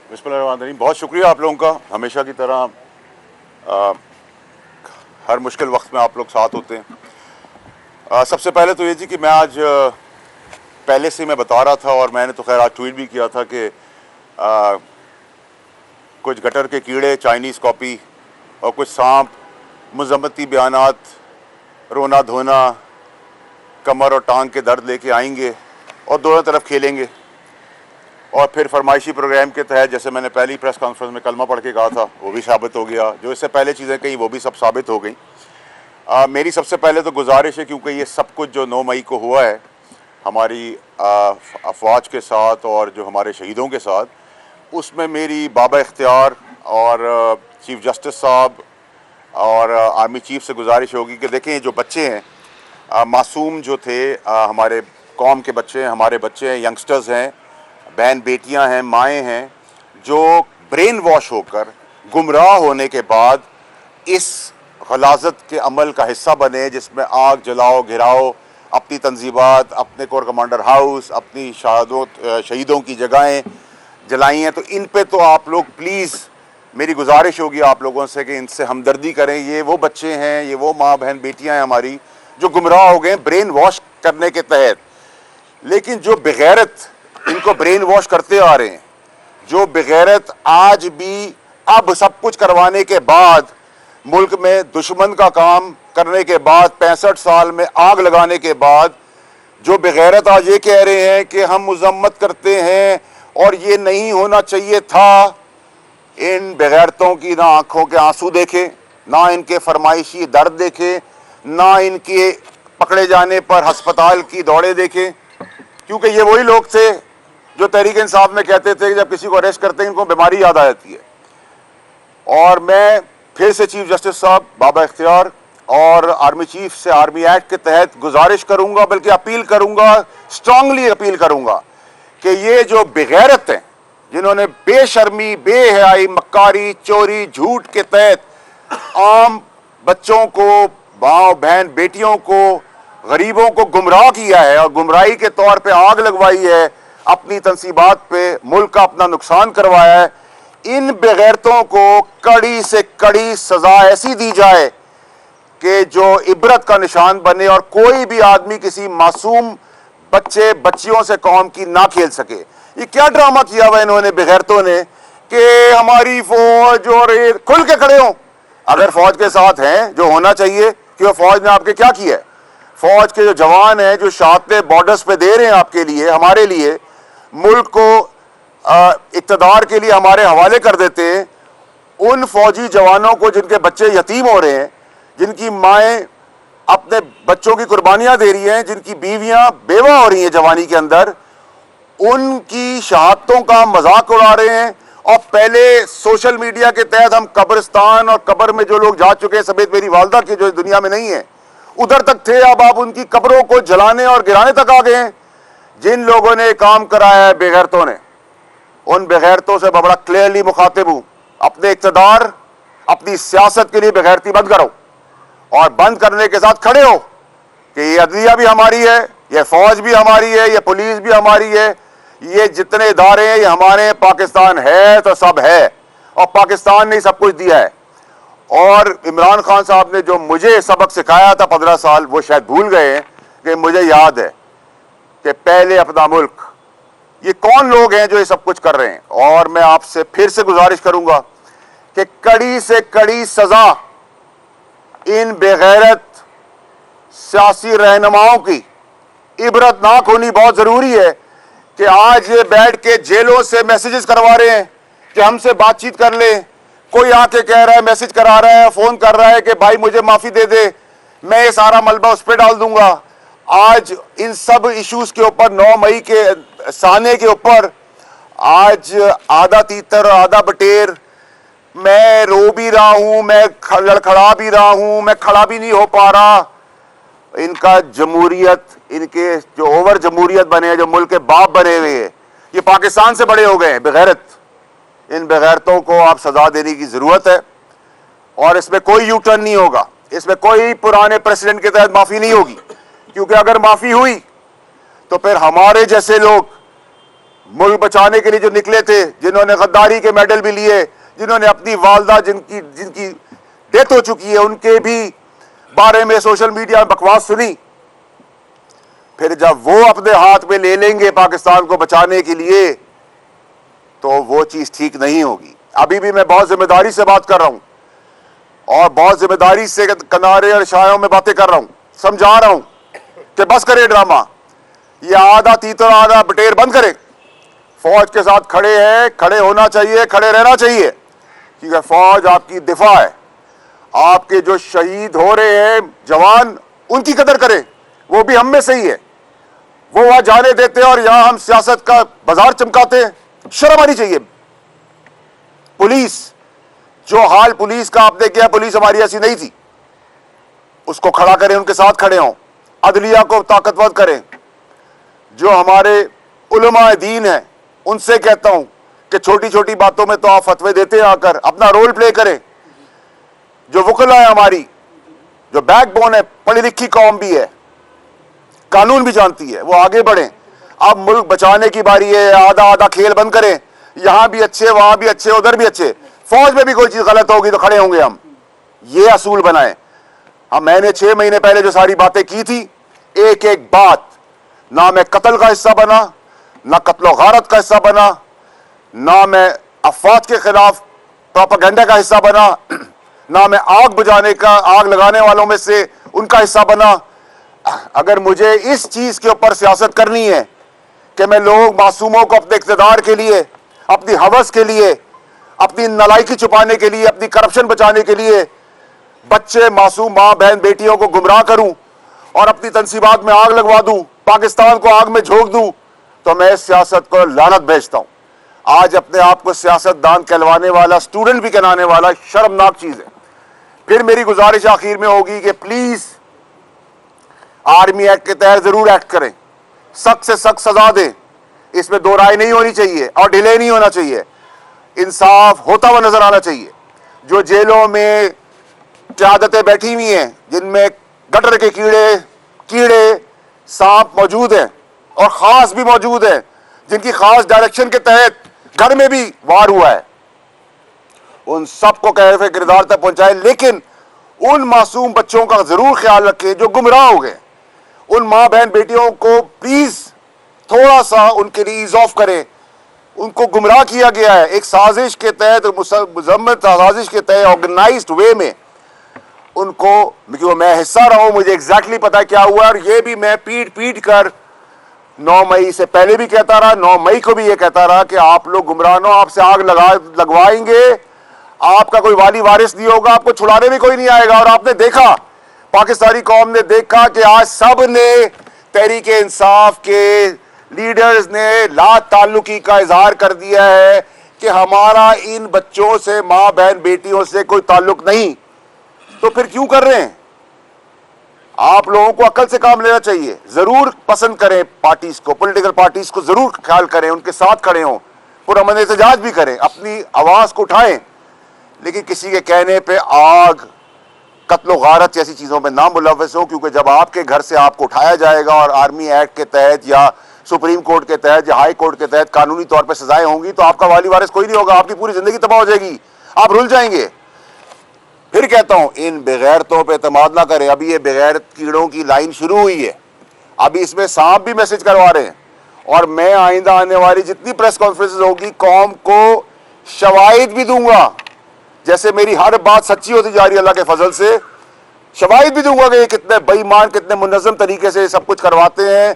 बिस्मिल्लाहिर्रहमानिर्रहीम। बहुत शुक्रिया आप लोगों का, हमेशा की तरह हर मुश्किल वक्त में आप लोग साथ होते हैं। सबसे पहले तो ये जी कि मैं आज पहले से मैं बता रहा था और मैंने तो खैर आज ट्वीट भी किया था कि कुछ गटर के कीड़े, चाइनीज़ कॉपी और कुछ सांप मज़म्मती बयानात, रोना धोना, कमर और टांग के दर्द लेके आएंगे और दोनों तरफ खेलेंगे और फिर फरमाइशी प्रोग्राम के तहत, जैसे मैंने पहली प्रेस कॉन्फ्रेंस में कलमा पढ़ के कहा था, वो भी साबित हो गया। जो इससे पहले चीज़ें कहीं वो भी सब साबित हो गई। मेरी सबसे पहले तो गुजारिश है, क्योंकि ये सब कुछ जो 9 मई को हुआ है हमारी अफवाज के साथ और जो हमारे शहीदों के साथ, उसमें मेरी बाबा इख्तियार और चीफ जस्टिस साहब और आर्मी चीफ से गुजारिश होगी कि देखें, ये जो बच्चे हैं, मासूम जो थे, हमारे कौम के बच्चे हैं, हमारे बच्चे हैं, यंगस्टर्स हैं, बहन बेटियां हैं, माएँ हैं, जो ब्रेन वॉश होकर गुमराह होने के बाद इस गलाजत के अमल का हिस्सा बने, जिसमें आग जलाओ, घिराओ, अपनी तंजीबात, अपने कोर कमांडर हाउस, अपनी शहीदों की जगहें जलाई हैं। तो इन पे तो आप लोग प्लीज़, मेरी गुजारिश होगी आप लोगों से कि इनसे हमदर्दी करें। ये वो बच्चे हैं, ये वो माँ बहन बेटियां हैं हमारी, जो गुमराह हो गए ब्रेन वॉश करने के तहत। लेकिन जो बेगैरत इनको ब्रेन वॉश करते आ रहे हैं, जो बेगैरत आज भी अब सब कुछ करवाने के बाद, मुल्क में दुश्मन का काम करने के बाद, 65 साल में आग लगाने के बाद, जो बेगैरत आज ये कह रहे हैं कि हम मजम्मत करते हैं और ये नहीं होना चाहिए था, इन बेगैरतों की ना आंखों के आंसू देखे, ना इनके फरमाइशी दर्द देखे, ना इनके पकड़े जाने पर अस्पताल की दौड़े देखे। क्योंकि ये वही लोग थे जो तहरीक इंसाफ में कहते थे कि जब किसी को अरेस्ट करते हैं इनको बीमारी याद आ जाती है। और मैं फिर से चीफ जस्टिस साहब, बाबा इख्तियार और आर्मी चीफ से आर्मी एक्ट के तहत गुजारिश करूंगा, बल्कि अपील करूंगा, स्ट्रांगली अपील करूंगा कि ये जो बेगैरत हैं, जिन्होंने बेशर्मी, बेहयाई, मक्कारी, चोरी, झूठ के तहत आम बच्चों को, माँ बहन बेटियों को, गरीबों को गुमराह किया है और गुमराही के तौर पे आग लगवाई है, अपनी तंसीबात पे मुल्क का अपना नुकसान करवाया है, इन बेगैरतों को कड़ी से कड़ी सजा ऐसी दी जाए कि जो इबरत का निशान बने और कोई भी आदमी किसी मासूम बच्चे बच्चियों से कौम की ना खेल सके। ये क्या ड्रामा किया हुआ इन्होंने बेगैरतों ने कि हमारी फौज, और ये खुल के खड़े हों अगर फौज के साथ हैं, जो होना चाहिए कि वो फौज ने आपके क्या किया है। फौज के जो जवान हैं, जो शहादतें बॉर्डर्स पे दे रहे हैं आपके लिए, हमारे लिए, मुल्क को इक़्तिदार के लिए हमारे हवाले कर देते हैं, उन फौजी जवानों को जिनके बच्चे यतीम हो रहे हैं, जिनकी माएँ अपने बच्चों की कुर्बानियाँ दे रही हैं, जिनकी बीवियाँ बेवा हो रही हैं जवानी के अंदर, उनकी शहादतों का मजाक उड़ा रहे हैं। और पहले सोशल मीडिया के तहत हम कब्रिस्तान और कब्र में जो लोग जा चुके हैं, समेत मेरी वालदा की जो दुनिया में नहीं है, उधर तक थे, अब आप उनकी कब्रों को जलाने और गिराने तक आ गए हैं। जिन लोगों ने काम कराया है बेगैरतों ने, उन बेगैरतों से बड़ा क्लियरली मुखातिब हूं, अपने इक़्तिदार, अपनी सियासत के लिए बेगैरती बंद करो और बंद करने के साथ खड़े हो कि ये अदलिया भी हमारी है, ये फौज भी हमारी है, ये पुलिस भी हमारी है, ये जितने इदारे हैं ये हमारे, पाकिस्तान है तो सब है और पाकिस्तान ने सब कुछ दिया है। और इमरान खान साहब ने जो मुझे सबक सिखाया था 15 साल, वो शायद भूल गए हैं कि मुझे याद है कि पहले अपना मुल्क। ये कौन लोग हैं जो ये सब कुछ कर रहे हैं। और मैं आपसे फिर से गुजारिश करूंगा कि कड़ी से कड़ी सजा इन बेगैरत सियासी रहनुमाओं की इबरतनाक होनी बहुत जरूरी है कि आज ये बैठ के जेलों से मैसेजेस करवा रहे हैं कि हमसे बातचीत कर ले। कोई आके कह रहा है, मैसेज करा रहा है, फोन कर रहा है कि भाई मुझे माफी दे दे, मैं ये सारा मलबा उस पर डाल दूंगा। आज इन सब इश्यूज के ऊपर 9 मई के साने के ऊपर आज आधा तीतर आधा बटेर, मैं रो भी रहा हूं, मैं लड़खड़ा भी रहा हूं, मैं खड़ा भी नहीं हो पा रहा। इनका जमहूरियत, इनके जो ओवर जमहूरियत बने हैं, जो मुल्क के बाप बने हुए हैं, ये पाकिस्तान से बड़े हो गए हैं बेगैरत। इन बेगैरतों को आप सजा देने की जरूरत है और इसमें कोई यू टर्न नहीं होगा, इसमें कोई पुराने प्रेसिडेंट के तहत माफी नहीं होगी। क्योंकि अगर माफी हुई तो फिर हमारे जैसे लोग ملک بچانے کے لیے جو نکلے تھے, جنہوں نے غداری کے میڈل بھی لیے, جنہوں نے اپنی والدہ جن کی ڈیتھ ہو چکی ہے ان کے بھی بارے میں سوشل میڈیا میں بکواس سنی, پھر جب وہ اپنے ہاتھ میں لے لیں گے پاکستان کو بچانے کے لیے تو وہ چیز ٹھیک نہیں ہوگی. ابھی بھی میں بہت ذمہ داری سے بات کر رہا ہوں اور بہت ذمہ داری سے کنارے اور اشاروں میں باتیں کر رہا ہوں, سمجھا رہا ہوں کہ بس کرے ڈرامہ, یہ آدھا تیتر آدھا بٹیر بند کرے. فوج کے ساتھ کھڑے ہیں, کھڑے ہونا چاہیے, کھڑے رہنا چاہیے, کیونکہ فوج آپ کی دفاع ہے. آپ کے جو شہید ہو رہے ہیں جوان, ان کی قدر کریں, وہ بھی ہم میں سے ہی ہے. وہ وہاں جانے دیتے ہیں اور یہاں ہم سیاست کا بازار چمکاتے ہیں. شرم آنی چاہیے. پولیس, جو حال پولیس کا آپ نے کیا, پولیس ہماری ایسی نہیں تھی, اس کو کھڑا کریں, ان کے ساتھ کھڑے ہوں. عدلیہ کو طاقتور کریں. جو ہمارے علماء دین ہیں ان سے کہتا ہوں کہ چھوٹی چھوٹی باتوں میں تو آپ فتوے دیتے ہیں, آ کر اپنا رول پلے کریں. جو وکلا ہے ہماری, جو بیک بون ہے, پڑھی لکھی قوم بھی ہے, قانون بھی جانتی ہے, وہ آگے بڑھیں. اب ملک بچانے کی باری ہے, آدھا آدھا کھیل بند کریں. یہاں بھی اچھے, وہاں بھی اچھے, ادھر بھی اچھے. فوج میں بھی کوئی چیز غلط ہوگی تو کھڑے ہوں گے ہم. یہ اصول بنائیں. ہم, میں نے 6 مہینے پہلے جو ساری باتیں کی تھی, ایک ایک بات, نہ میں قتل کا حصہ بنا, نہ قتل و غارت کا حصہ بنا, نہ میں افواج کے خلاف پروپیگنڈا کا حصہ بنا, نہ میں آگ بجھانے کا, آگ لگانے والوں میں سے ان کا حصہ بنا. اگر مجھے اس چیز کے اوپر سیاست کرنی ہے کہ میں لوگ معصوموں کو اپنے اقتدار کے لیے, اپنی ہوس کے لیے, اپنی نالائکی چھپانے کے لیے, اپنی کرپشن بچانے کے لیے بچے, معصوم ماں بہن بیٹیوں کو گمراہ کروں اور اپنی تنصیبات میں آگ لگوا دوں, پاکستان کو آگ میں جھونک دوں, تو میں اس سیاست کو لعنت بھیجتا ہوں. آج اپنے آپ کو سیاست دان کہلوانے والا, اسٹوڈنٹ بھی کہلانے والا شرمناک چیز ہے. پھر میری گزارش آخر میں ہوگی کہ پلیز آرمی ایکٹ کے تحت ضرور ایکٹ کریں, سخت سے سخت سزا دیں. اس میں دو رائے نہیں ہونی چاہیے اور ڈیلے نہیں ہونا چاہیے. انصاف ہوتا ہوا نظر آنا چاہیے. جو جیلوں میں قیادتیں بیٹھی ہوئی ہیں جن میں گٹر کے کیڑے سانپ موجود ہیں اور خاص بھی موجود ہیں, جن کی خاص ڈائریکشن کے تحت گھر میں بھی وار ہوا ہے, ان سب کو کیفے کردار تک پہنچائے. لیکن ان معصوم بچوں کا ضرور خیال رکھیں جو گمراہ ہو گئے. ان ماں بہن بیٹیوں کو پلیز تھوڑا سا ان کے لیے ایز آف کریں. ان کو گمراہ کیا گیا ہے ایک سازش کے تحت, مذمت سازش کے تحت, آرگنائزڈ وے میں. ان کو, کیونکہ میں حصہ رہا ہوں, مجھے ایگزیکٹلی پتا کیا ہوا, اور یہ بھی میں پیٹ کر 9 مئی سے پہلے بھی کہتا رہا, 9 مئی کو بھی یہ کہتا رہا کہ آپ لوگ گمراہ نہ, آپ سے آگ لگوائیں گے, آپ کا کوئی والی وارث نہیں ہوگا, آپ کو چھڑانے بھی کوئی نہیں آئے گا. اور آپ نے دیکھا, پاکستانی قوم نے دیکھا کہ آج سب نے, تحریک انصاف کے لیڈرز نے لا تعلقی کا اظہار کر دیا ہے کہ ہمارا ان بچوں سے, ماں بہن بیٹیوں سے کوئی تعلق نہیں. تو پھر کیوں کر رہے ہیں؟ آپ لوگوں کو عقل سے کام لینا چاہیے. ضرور پسند کریں پارٹیز کو, پولیٹیکل پارٹیز کو ضرور خیال کریں, ان کے ساتھ کھڑے ہوں, پرامن احتجاج بھی کریں, اپنی آواز کو اٹھائیں, لیکن کسی کے کہنے پہ آگ, قتل و غارت جیسی چیزوں میں نہ ملوث ہو. کیونکہ جب آپ کے گھر سے آپ کو اٹھایا جائے گا اور آرمی ایکٹ کے تحت یا سپریم کورٹ کے تحت یا ہائی کورٹ کے تحت قانونی طور پہ سزائیں ہوں گی, تو آپ کا والی وارث کوئی نہیں ہوگا, آپ کی پوری زندگی تباہ ہو جائے گی, آپ رل جائیں گے. پھر کہتا ہوں, ان بغیرتوں پہ اعتماد نہ کریں. ابھی یہ بغیرت کیڑوں کی لائن شروع ہوئی ہے, ابھی اس میں سانپ بھی میسج کروا رہے ہیں. اور میں آئندہ آنے والی جتنی پریس کانفرنسز ہوگی, قوم کو شواہد بھی دوں گا. جیسے میری ہر بات سچی ہوتی جا رہی ہے اللہ کے فضل سے, شواہد بھی دوں گا کہ یہ کتنے بے ایمان, کتنے منظم طریقے سے سب کچھ کرواتے ہیں,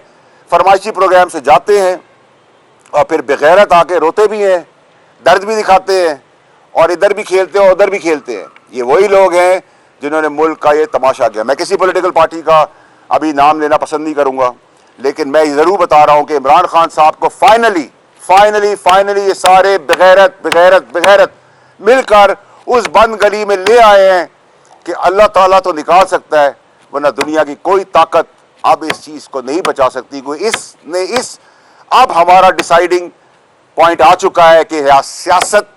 فرمائشی پروگرام سے جاتے ہیں, اور پھر بغیرت آ کے روتے بھی ہیں, درد بھی دکھاتے ہیں, اور ادھر بھی کھیلتے ہیں اور ادھر بھی کھیلتے ہیں. یہ وہی لوگ ہیں جنہوں نے ملک کا یہ تماشا کیا. میں کسی پولیٹیکل پارٹی کا ابھی نام لینا پسند نہیں کروں گا, لیکن میں یہ ضرور بتا رہا ہوں کہ عمران خان صاحب کو فائنلی یہ سارے بغیرت مل کر اس بند گلی میں لے آئے ہیں کہ اللہ تعالیٰ تو نکال سکتا ہے, ورنہ دنیا کی کوئی طاقت اب اس چیز کو نہیں بچا سکتی. اب ہمارا ڈیسائیڈنگ پوائنٹ آ چکا ہے کہ یا سیاست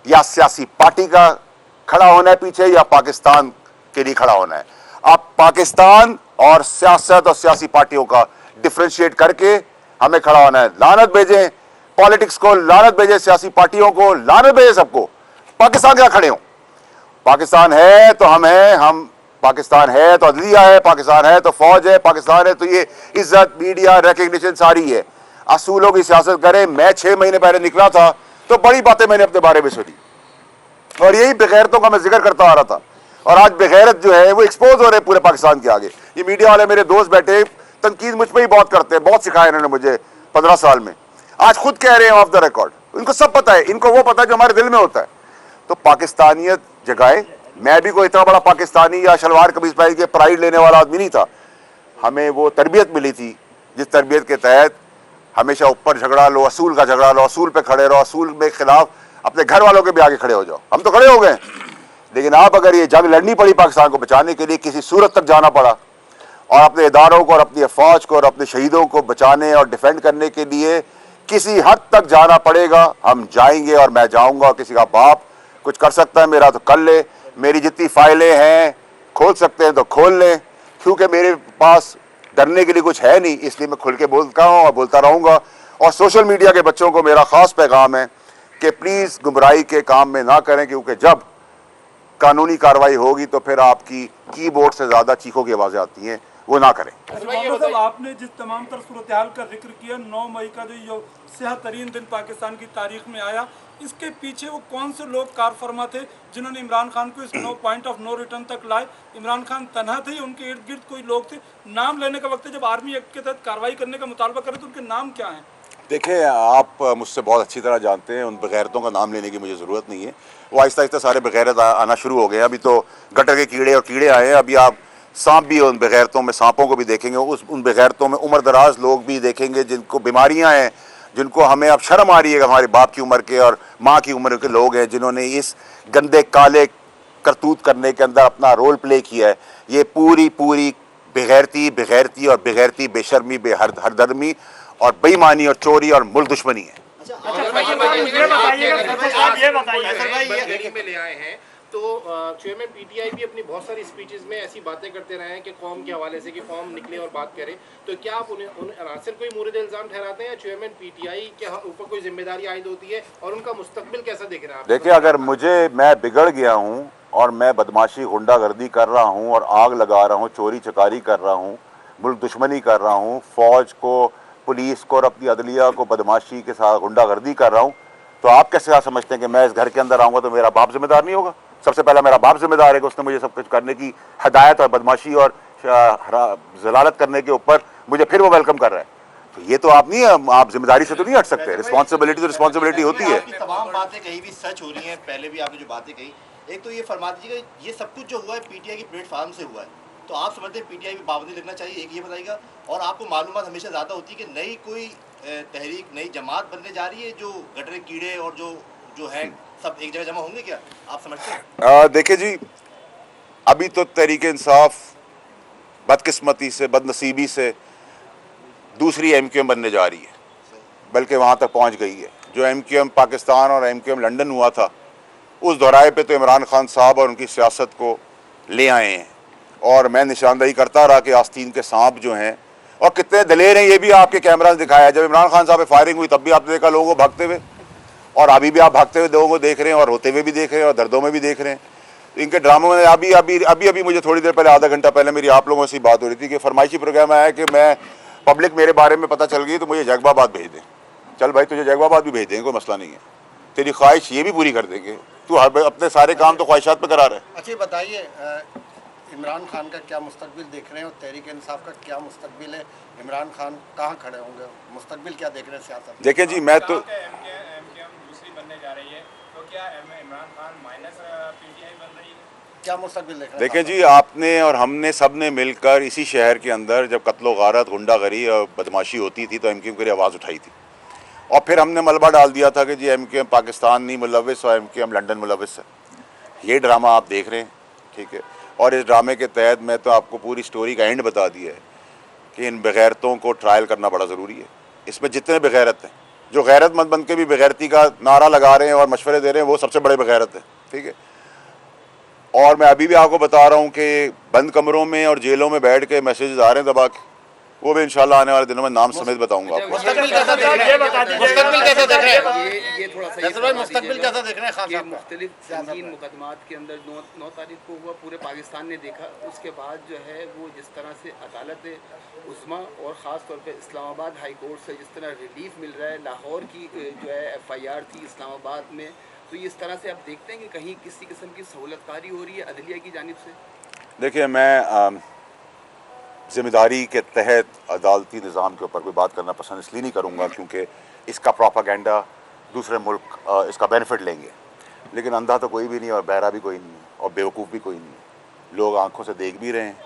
یا سیاسی پارٹی کا کھڑا ہونا ہے پیچھے, یا پاکستان کے لیے کھڑا ہونا ہے. اب پاکستان اور سیاست اور سیاسی پارٹیوں کا ڈفرینشیٹ کر کے ہمیں کھڑا ہونا ہے. لعنت بھیجیں पॉलिटिक्स को लानत भेजे, सियासी पार्टियों को लानत भेजे, सबको। पाकिस्तान के साथ खड़े हों। पाकिस्तान है तो हम हैं, हम पाकिस्तान है तो अदलिया है, पाकिस्तान है तो फौज है, पाकिस्तान है तो ये इज्जत, मीडिया, रिकग्निशन सारी है। असूलों की सियासत करें। मैं 6 महीने पहले निकला था तो बड़ी बातें मैंने अपने बारे में सुनी, और यही बेगैरतों का मैं जिक्र करता आ रहा था, और आज बेगैरत जो है वो एक्सपोज हो रहे हैं पूरे पाकिस्तान के आगे। ये मीडिया वाले मेरे दोस्त बैठे तनकीद मुझ पर ही बहुत करते हैं, बहुत सिखाया इन्होंने मुझे 15 साल में। आज खुद कह रहे हैं ऑफ द रिकॉर्ड, इनको सब पता है, इनको वो पता है जो हमारे दिल में होता है। तो पाकिस्तानियत जगाए। मैं भी कोई इतना बड़ा पाकिस्तानी या शलवार कमीज पहन के प्राइड लेने वाला आदमी नहीं था। हमें वो तरबियत मिली थी जिस तरबियत के तहत हमेशा ऊपर झगड़ा लो, असूल का झगड़ा लो, असूल पे खड़े रहो, असूल के खिलाफ अपने घर वालों के भी आगे खड़े हो जाओ। हम तो खड़े हो गए, लेकिन आप अगर ये जंग लड़नी पड़ी पाकिस्तान को बचाने के लिए, किसी सूरत तक जाना पड़ा, और अपने इदारों को और अपनी अफवाज को और अपने शहीदों को बचाने और डिफेंड करने के लिए किसी हद तक जाना पड़ेगा, हम जाएंगे। और मैं जाऊंगा। किसी का बाप कुछ कर सकता है मेरा तो कर ले, मेरी जितनी फाइलें हैं खोल सकते हैं तो खोल लें, क्योंकि मेरे पास डरने के लिए कुछ है नहीं, इसलिए मैं खुल के बोलता हूँ और बोलता रहूँगा। और सोशल मीडिया के बच्चों को मेरा ख़ास पैगाम है कि प्लीज़ गुमराही के काम में ना करें, क्योंकि जब कानूनी कार्रवाई होगी तो फिर आपकी कीबोर्ड से ज़्यादा चीखों की आवाज़ें आती हैं, वो ना करें। साहब, आपने जिस तमाम तर सूरत हाल का जिक्र किया, 9 मई का जो स्याह तरीन दिन पाकिस्तान की तारीख में आया, इसके पीछे वो कौन से लोग कार फरमा थे जिन्होंने इमरान खान को इस पॉइंट ऑफ नो रिटर्न तक लाए? इमरान खान तनहा थे, उनके इर्द गिर्द कोई लोग थे? नाम लेने का वक्त है, जब आर्मी एक्ट के तहत कार्रवाई करने का मुतालबा करें तो उनके नाम क्या हैं? देखिए, आप मुझसे बहुत अच्छी तरह जानते हैं, उन बेगैरतों का नाम लेने की मुझे ज़रूरत नहीं है। वो आहिस्ता आहिस्ता सारे बेगैरत आना शुरू हो गए हैं। अभी तो गटर के कीड़े और कीड़े आए हैं, अभी आप सांप भी उन बेगैरतों में, सांपों को भी देखेंगे। उन बेगैरतों में उम्र दराज लोग भी देखेंगे जिनको बीमारियां हैं, जिनको हमें अब शर्म आ रही है, हमारे बाप की उम्र के और माँ की उम्र के लोग हैं जिन्होंने इस गंदे काले करतूत करने के अंदर अपना रोल प्ले किया है। ये पूरी बेगैरती और बेगैरती, बेशर्मी, हरदर्मी और बेईमानी और चोरी और मुल्क दुश्मनी है। में ले आए हैं तो चेयरमैन पीटीआई भी अपनी बहुत सारी स्पीचेस में ऐसी बातें करते रहे हैं कि कौम के हवाले से कि कौम निकले और बात करे, तो क्या आप उन अनासर को ही मूरद इल्जाम ठहराते हैं या चेयरमैन पीटीआई के ऊपर कोई जिम्मेदारी आयद होती है, और उनका मुस्तकबिल कैसा देख रहे हैं आप? देखिए, अगर मैं बिगड़ गया हूँ और मैं बदमाशी, गुंडागर्दी कर रहा हूँ और आग लगा रहा हूँ, चोरी चकारी कर रहा हूँ, मुल्क दुश्मनी कर रहा हूँ, फौज को, पुलिस को और अपनी अदलिया को बदमाशी के साथ गुंडागर्दी कर रहा हूँ, तो आप कैसे समझते हैं कि मैं इस घर के अंदर आऊँगा तो मेरा बाप जिम्मेदार नहीं होगा? सबसे पहला मेरा बाप जिम्मेदार है कि उसने मुझे सब कुछ करने की हदायत और बदमाशी और जलालत करने के ऊपर मुझे फिर वो वेलकम कर रहा है। तो ये तो आप नहीं, आप जिम्मेदारी से तो नहीं हट सकते। रिस्पॉन्सिबिलिटी तो रिस्पॉन्सिबिलिटी होती है। तमाम बातें कहीं भी सच हो रही हैं। पहले भी आपने जो बातें कही, एक तो ये फरमा दीजिएगा, ये सब कुछ जो हुआ है पीटीआई की प्लेटफार्म से हुआ है, तो आप समझते हैं पीटीआई भी पाबंदी लगना चाहिए? एक ये बताइएगा। और आपको मालूमात हमेशा ज़्यादा होती है कि नई कोई तहरीक, नई जमात बनने जा रही है, जो गटरे कीड़े और जो है सब एक जगह जमा होंगे, क्या आप समझते हैं? देखिए जी, अभी तो तहरीक इंसाफ बदकिस्मती से, बदनसीबी से दूसरी एमक्यूएम बनने जा रही है, बल्कि वहाँ तक पहुँच गई है। जो एमक्यूएम पाकिस्तान और एमक्यूएम लंदन हुआ था, उस दोहराए पे तो इमरान खान साहब और उनकी सियासत को ले आए हैं। और मैं निशानदही करता रहा कि आस्तीन के सांप जो हैं और कितने दलेर हैं, ये भी आपके कैमरा से दिखाया। जब इमरान खान साहब पे फायरिंग हुई तब भी आपने देखा लोगों को भागते हुए, और अभी भी आप भागते हुए लोगों को देख रहे हैं, और रोते हुए भी देख रहे हैं, और दर्दों में भी देख रहे हैं। तो इनके ड्रामों में अभी मुझे थोड़ी देर पहले, आधा घंटा पहले मेरी आप लोगों से बात हो रही थी कि फरमाइशी प्रोग्राम आया कि मैं पब्लिक मेरे बारे में पता चल गई तो मुझे जैकबाबाद भेज दें। चल भाई, तुझे जैकबाबाद भी भेज देंगे, कोई मसला नहीं है। तेरी ख्वाहिश ये भी पूरी कर देंगे। तू अपने सारे काम तो ख्वाहिशात पे करा रहे। अच्छा बताइए, इमरान खान का क्या मुस्तकबिल देख रहे हैं और तहरीक इंसाफ का क्या मुस्तकबिल है? इमरान खान कहाँ खड़े होंगे? मुस्तकबिल क्या देख रहे हैं सियासत? देखिए जी, मैं तो एमकेएम दूसरी बनने जा रही है, तो क्या इमरान खान माइनस पीटीआई बन रही है? क्या मुस्तकबिल देख रहे हैं? देखें जी, आपने और हमने सब ने मिलकर इसी शहर के अंदर जब कत्लो गारत, गुंडागरी और बदमाशी होती थी तो एमक्यूएम के लिए आवाज़ उठाई थी, और फिर हमने मलबा डाल दिया था कि जी एमक्यूएम पाकिस्तान नहीं मुलविस और एमक्यूएम लंदन मुलविस है। ये ड्रामा आप देख रहे हैं, ठीक है। और इस ड्रामे के तहत मैं तो आपको पूरी स्टोरी का एंड बता दिया है कि इन बेगैरतों को ट्रायल करना बड़ा ज़रूरी है। इसमें जितने बेगैरत हैं, जो गैरतमंद बन के भी बेगैरती का नारा लगा रहे हैं और मशवरे दे रहे हैं, वो सबसे बड़े बेगैरत हैं, ठीक है। और मैं अभी भी आपको बता रहा हूँ कि बंद कमरों में और जेलों में बैठ के मैसेज आ रहे हैं दबा के वो भी इंशाल्लाह आने वाले दिनों में नाम समेत बताऊंगा आपको। मुस्तकबिल कैसा देख रहे हैं? मुस्तकबिल कैसा देख रहे हैं? ये थोड़ा सा फैसल भाई मुस्तकबिल कैसा देख रहे हैं खान कि साहब का? मुख्तलिफ संगीन मुकदमात के अंदर 9 तारीख को हुआ, पूरे पाकिस्तान ने देखा। उसके बाद जो है वो जिस तरह से अदालत उस्मा और ख़ास तौर पे इस्लामाबाद हाई कोर्ट से जिस तरह रिलीफ मिल रहा है, लाहौर की जो है FIR थी इस्लामाबाद में, तो इस तरह से आप देखते हैं कि कहीं किसी किस्म की सहूलतकारी हो रही है अदलिया की जानिब से? देखिए, मैं ज़िम्मेदारी के तहत अदालती निज़ाम के ऊपर कोई बात करना पसंद इसलिए नहीं करूँगा क्योंकि इसका प्रोपागेंडा दूसरे मुल्क इसका बेनिफिट लेंगे, लेकिन अंधा तो कोई भी नहीं और बहरा भी कोई नहीं है और बेवकूफ़ भी कोई नहीं है। लोग आंखों से देख भी रहे हैं,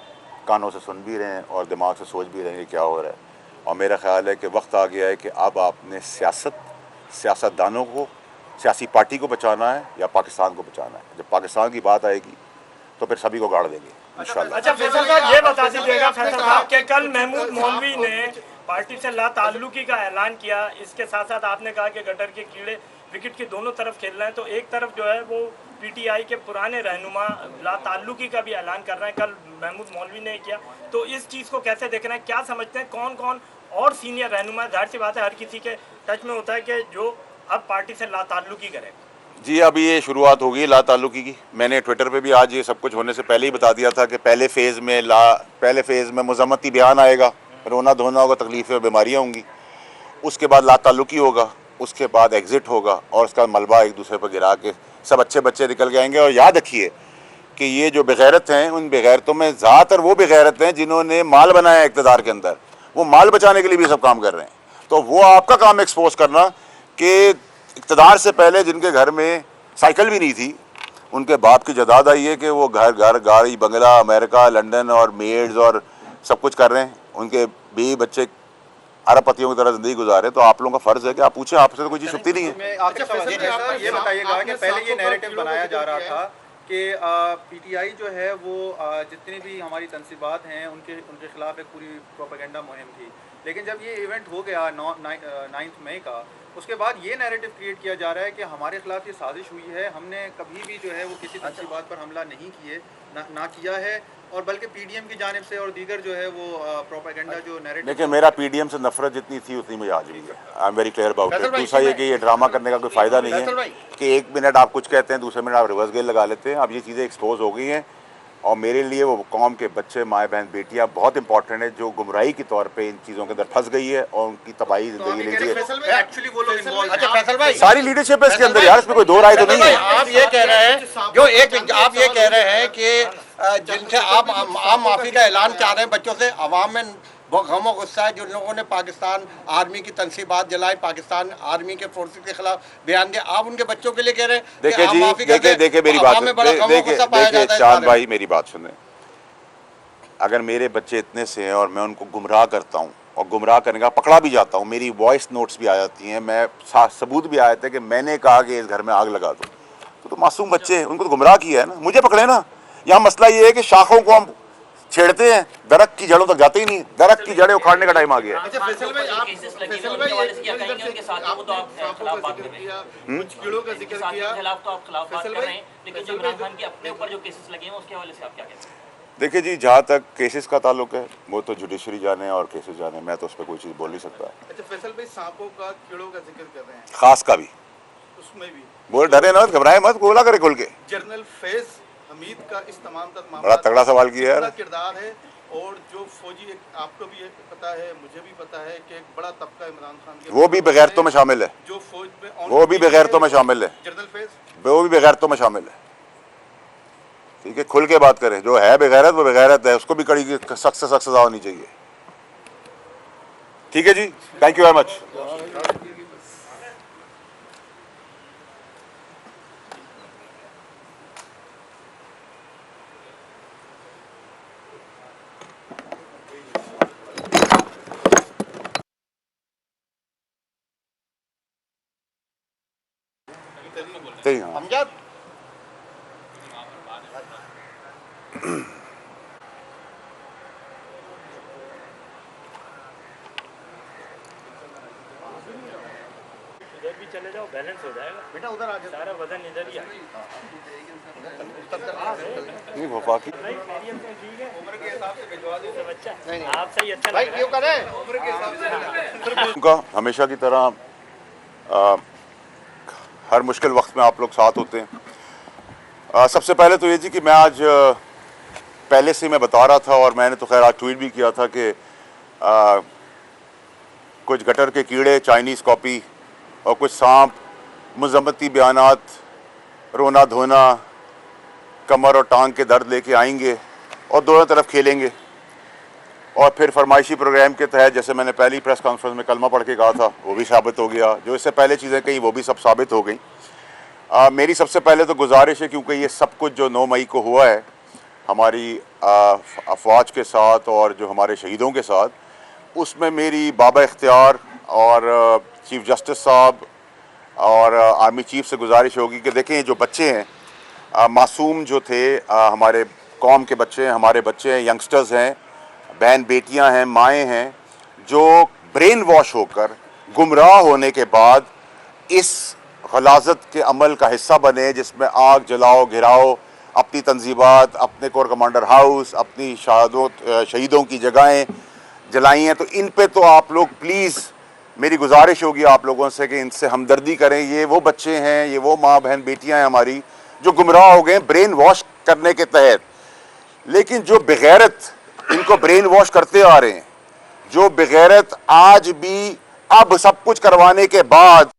कानों से सुन भी रहे हैं और दिमाग से सोच भी रहे हैं कि क्या हो रहा है। और मेरा ख्याल है कि वक्त आ गया है कि अब आपने सियासतदानों को, सियासी पार्टी को बचाना है या पाकिस्तान को बचाना है। जब पाकिस्तान की बात आएगी तो फिर सभी को गाड़ देंगे इंशाल्लाह। अच्छा फैसल साहब, ये बता दीजिएगा फैसल साहब कि कल महमूद मौलवी ने पार्टी से ला ताल्लुकी का ऐलान किया, इसके साथ साथ आपने कहा कि गटर के कीड़े विकेट के दोनों तरफ खेल रहे हैं, तो एक तरफ जो है वो PTI के पुराने रहनुमा ला ताल्लुकी का भी ऐलान कर रहे हैं, कल महमूद मौलवी ने किया। तो इस चीज़ को कैसे देख रहे हैं, क्या समझते हैं कौन कौन और सीनियर रहनुमा, जाहिर सी बात है हर किसी के टच में होता है कि जो अब पार्टी से ला ताल्लुकी करे? जी, अभी ये शुरुआत होगी ला ताल्लुकी की। मैंने ट्विटर पे भी आज ये सब कुछ होने से पहले ही बता दिया था कि पहले फ़ेज़ में मज़म्मती बयान आएगा, रोना धोना होगा, तकलीफ़ें और बीमारियाँ होंगी। उसके बाद ला ताल्लुकी होगा, उसके बाद एग्ज़िट होगा और उसका मलबा एक दूसरे पर गिरा के सब अच्छे बच्चे निकल के आएंगे। और याद रखिए कि ये जो बेगैरत हैं, उन बेगैरतों में ज़्यादातर वो बेगैरत हैं जिन्होंने माल बनाया इक़्तिदार के अंदर, वो माल बचाने के लिए भी सब काम कर रहे हैं। तो वो आपका काम एक्सपोज करना कि इक़्तिदार से पहले जिनके घर में साइकिल भी नहीं थी, उनके बाप की जायदाद आई है कि वो घर गाड़ी बंगला अमेरिका लंदन और मेड्स और सब कुछ कर रहे हैं, उनके बीवी बच्चे अरबपतियों की तरह ज़िंदगी गुजारे। तो आप लोगों का फ़र्ज़ है कि आप पूछें, आपसे तो कोई चीज़ छुपती नहीं है। ये बताइएगा कि पहले ये नैरेटिव बनाया जा रहा था कि PTI जो है वो जितनी भी हमारी तनसीबात हैं उनके खिलाफ एक पूरी प्रोपेगेंडा मुहिम थी, लेकिन जब ये इवेंट हो गया 9 मई का, उसके बाद ये नैरेटिव क्रिएट किया जा रहा है कि हमारे खिलाफ ये साजिश हुई है, हमने कभी भी जो है वो किसी तनसीबात पर हमला नहीं ना किया है, और बल्कि PDM की जानिब से और दीगर जो है वो प्रोपेगेंडा जो नैरेटिव। देखिए, मेरा PDM से नफरत जितनी थी उतनी मुझे आज भी है। I am very clear about it. दूसरा ये कि ये ड्रामा करने का कोई फ़ायदा नहीं है कि एक मिनट आप कुछ कहते हैं, दूसरे मिनट आप रिवर्स गेयर लगा लेते हैं। अब ये चीज़ें एक्सपोज हो गई हैं और मेरे लिए वो कौम के बच्चे, माएँ बहन बेटियाँ बहुत इंपॉर्टेंट है जो गुमराही के तौर पे इन चीज़ों के अंदर फंस गई है और उनकी तबाही ज़िंदगी ले रही है। एक्चुअली वो लोग इन्वॉल्व अच्छा फैसल भाई, सारी लीडरशिप है इसके अंदर यार, इसमें कोई दो राय तो नहीं है। आप ये कह रहे हैं आप ये कह रहे हैं कि जिनसे आप आम माफी का ऐलान चाह रहे हैं बच्चों से, अवाम में बहुत गम और गुस्सा है। जिन लोगों ने पाकिस्तान आर्मी की तनसीबात जलाई, पाकिस्तान आर्मी के फोर्सेस के खिलाफ बयान दिया, आप उनके बच्चों के लिए कह रहे हैं? देखिए जी, देखिए मेरी बात, देखिए चांद भाई मेरी बात सुने। अगर मेरे बच्चे इतने से हैं और मैं उनको गुमराह करता हूँ और गुमराह करने का पकड़ा भी जाता हूँ, मेरी वॉइस नोट्स भी आ जाती हैं, मैं सबूत भी आए थे कि मैंने कहा कि इस घर में आग लगा दो, तो मासूम बच्चे हैं, उनको तो गुमराह किया है ना, मुझे पकड़े ना। यहाँ मसला ये है कि शाखों को हम छेड़ते हैं, दरख्त की जड़ों तक जाते ही नहीं। दरख्त की जड़ें उखाड़ने का टाइम आ गया है। अच्छा फैसल भाई, आप फैसल भाई उनके साथ वो तो आप खिलाफ बात कर रहे हैं, कुछ कीड़ों का जिक्र किया, खिलाफ तो आप खिलाफ बात कर रहे हैं, लेकिन जो इमरान खान के अपने ऊपर जो केसेस लगे हैं उसके हवाले से आप क्या कहते हैं? देखिए जी, जहाँ तक केसेस का ताल्लुक है वो तो जुडिशरी जाने और केसेस जाने, मैं तो उस पर कोई चीज़ बोल नहीं सकता। अच्छा फैसल भाई, सांपों का कीड़ों का जिक्र कर रहे हैं, खास का भी उसमें भी बोल, डरे ना, घबराए मत, बोला करे खुल के। जनरल फैज हमीद का इस तमाम मामला बड़ा तगड़ा सवाल किया यार। किरदार है, और जो फौजी, आपको भी पता है, मुझे भी पता है कि एक बड़ा तबका इमरान खान के वो भी बेगैरतों में शामिल है, जो फौज में वो भी बेगैरतों में शामिल है, जनरल फैज वो भी बेगैरतों में शामिल है। ठीक है, खुल के बात करें, जो है बेगैरत वो बेगैरत है, उसको भी कड़ी सख्त से सख्त सजा होनी चाहिए। ठीक है जी, thank you very much. Amjad इधर भी चले जाओ। वो बैलेंस हो जाएगा बेटा उधर आ जाओ। सारा वजन इधर ही नहीं वफाकी भाई खैरियत से ठीक है उम्र के हिसाब से भिजवा दो सब अच्छा आपसे ही अच्छा भाई लग क्यों करे उम्र के हिसाब से उनका हमेशा की तरह हर मुश्किल वक्त में आप लोग साथ होते हैं। सबसे पहले तो ये जी कि मैं आज पहले से मैं बता रहा था और मैंने तो खैर आज ट्वीट भी किया था कि कुछ गटर के कीड़े, चाइनीज़ कॉपी और कुछ सांप मज़म्मती बयानात, रोना धोना, कमर और टांग के दर्द लेके आएंगे और दोनों तरफ खेलेंगे और फिर फरमाइशी प्रोग्राम के तहत जैसे मैंने पहली प्रेस कॉन्फ्रेंस में कलमा पढ़ के कहा था वो भी साबित हो गया, जो इससे पहले चीज़ें कहीं वो भी सब साबित हो गई। मेरी सबसे पहले तो गुजारिश है क्योंकि ये सब कुछ जो 9 मई को हुआ है हमारी अफवाज के साथ और जो हमारे शहीदों के साथ, उसमें मेरी बाबा इख्तियार और चीफ जस्टिस साहब और आर्मी चीफ से गुजारिश होगी कि देखें ये जो बच्चे हैं मासूम जो थे, हमारे कौम के बच्चे हैं, हमारे बच्चे हैं, यंगस्टर्स हैं, बहन बेटियां हैं, माएँ हैं, जो ब्रेन वॉश होकर गुमराह होने के बाद इस गलाजत के अमल का हिस्सा बने जिसमें आग जलाओ, घिराओ, अपनी तंजीबात, अपने कोर कमांडर हाउस, अपनी शहीदों की जगहें जलाई हैं। तो इन पे तो आप लोग प्लीज़, मेरी गुजारिश होगी आप लोगों से कि इनसे हमदर्दी करें। ये वो बच्चे हैं, ये वो माँ बहन बेटियां हैं हमारी जो गुमराह हो गए ब्रेन वॉश करने के तहत। लेकिन जो बेगैरत इनको ब्रेन वॉश करते आ रहे हैं, जो बेगैरत आज भी अब सब कुछ करवाने के बाद